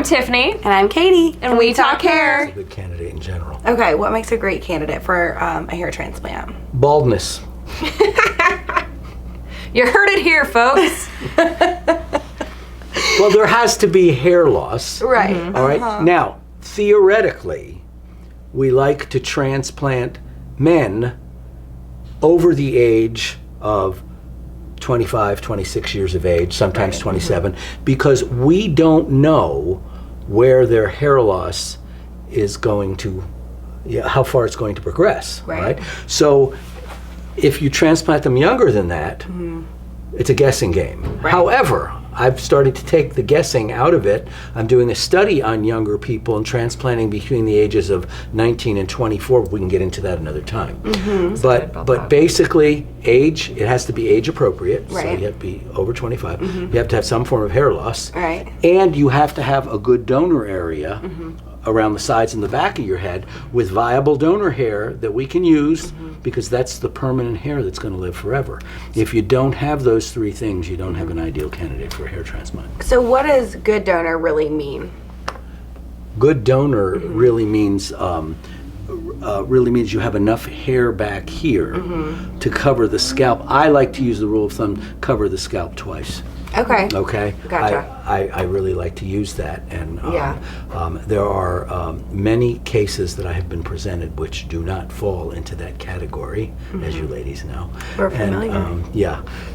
I'm Tiffany. And I'm Katie. And we talk hair. A good candidate in general. Okay, what makes a great candidate for a hair transplant? Baldness. You heard it here, folks. Well, there has to be hair loss. Right. All right. Now, theoretically, we like to transplant men over the age of 25, 26 years of age, sometimes 27, because we don't know where their hair loss is going to, how far it's going to progress. Right. So if you transplant them younger than that, it's a guessing game. Right. However, I've started to take the guessing out of it. I'm doing a study on younger people and transplanting between the ages of 19 and 24. We can get into that another time. But basically, age, it has to be age appropriate. So Right. you have to be over 25. You have to have some form of hair loss. Right. And you have to have a good donor area around the sides and the back of your head with viable donor hair that we can use, because that's the permanent hair that's going to live forever. If you don't have those three things, you don't have an ideal candidate for a hair transplant. So what does good donor really mean? Good donor really means you have enough hair back here to cover the scalp. I like to use the rule of thumb: cover the scalp twice. Okay. Okay. Gotcha. I really like to use that, and Yeah. there are many cases that I have been presented which do not fall into that category, as you ladies know. We're familiar. And,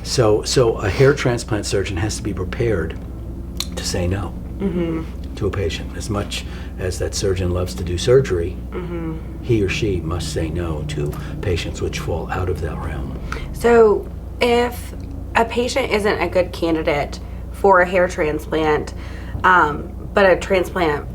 so a hair transplant surgeon has to be prepared to say no to a patient. As much as that surgeon loves to do surgery, he or she must say no to patients which fall out of that realm. So if a patient isn't a good candidate for a hair transplant, but a transplant,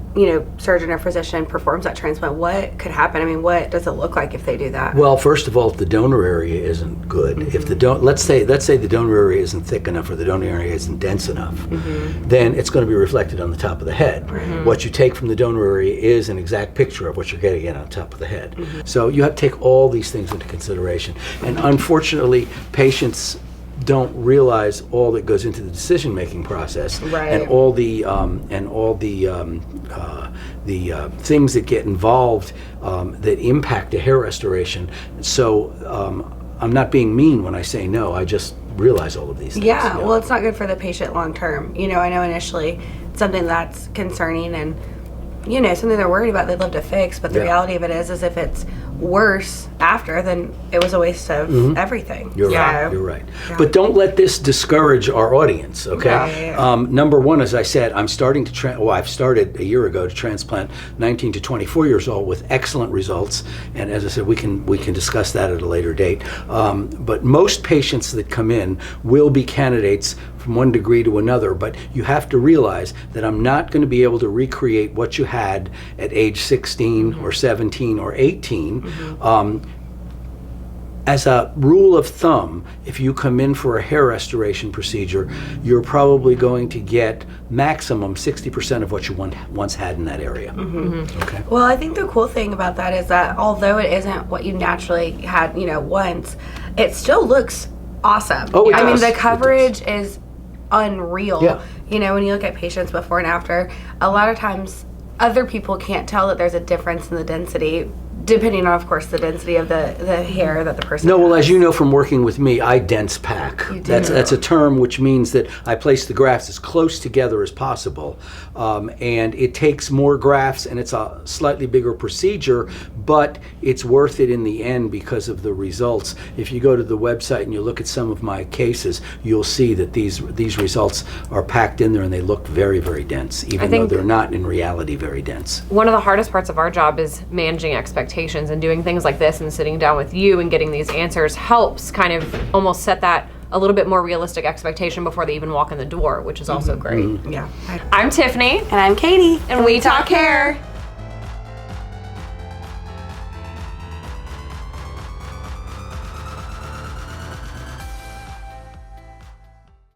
surgeon or physician performs that transplant, what could happen? I mean, what does it look like if they do that? Well, first of all, if the donor area isn't good, if the let's say the donor area isn't thick enough or the donor area isn't dense enough, then it's going to be reflected on the top of the head. What you take from the donor area is an exact picture of what you're getting on top of the head. So you have to take all these things into consideration. And unfortunately, patients don't realize all that goes into the decision-making process, and all the things that get involved that impact a hair restoration. So I'm not being mean when I say no. I just realize all of these things. Yeah, well, it's not good for the patient long term. I know initially it's something that's concerning and something they're worried about, they'd love to fix, but the reality of it is if it's worse after, then it was a waste of everything. You're right. Yeah. But don't let this discourage our audience, okay? Yeah. Number one, as I said, I'm starting to I've started a year ago to transplant 19 to 24 years old with excellent results, and as I said, we can discuss that at a later date. But most patients that come in will be candidates from one degree to another, but you have to realize that I'm not going to be able to recreate what you had at age 16 or 17 or 18. As a rule of thumb, if you come in for a hair restoration procedure, you're probably going to get maximum 60% of what you once had in that area. Okay. Well, I think the cool thing about that is that although it isn't what you naturally had, once, it still looks awesome. Oh, it I mean, does. the coverage is unreal. Yeah. When you look at patients before and after, a lot of times other people can't tell that there's a difference in the density, depending on, of course, the density of the hair that the person has. Well, as you know from working with me, I dense pack. You do. That's a term which means that I place the grafts as close together as possible, and it takes more grafts, and it's a slightly bigger procedure, but it's worth it in the end because of the results. If you go to the website and you look at some of my cases, you'll see that these results are packed in there, and they look very, very dense, even though they're not in reality very dense. One of the hardest parts of our job is managing expectations, and doing things like this and sitting down with you and getting these answers helps kind of almost set that a little bit more realistic expectation before they even walk in the door, which is also great. Yeah. I'm Tiffany. And I'm Katie. And we talk hair.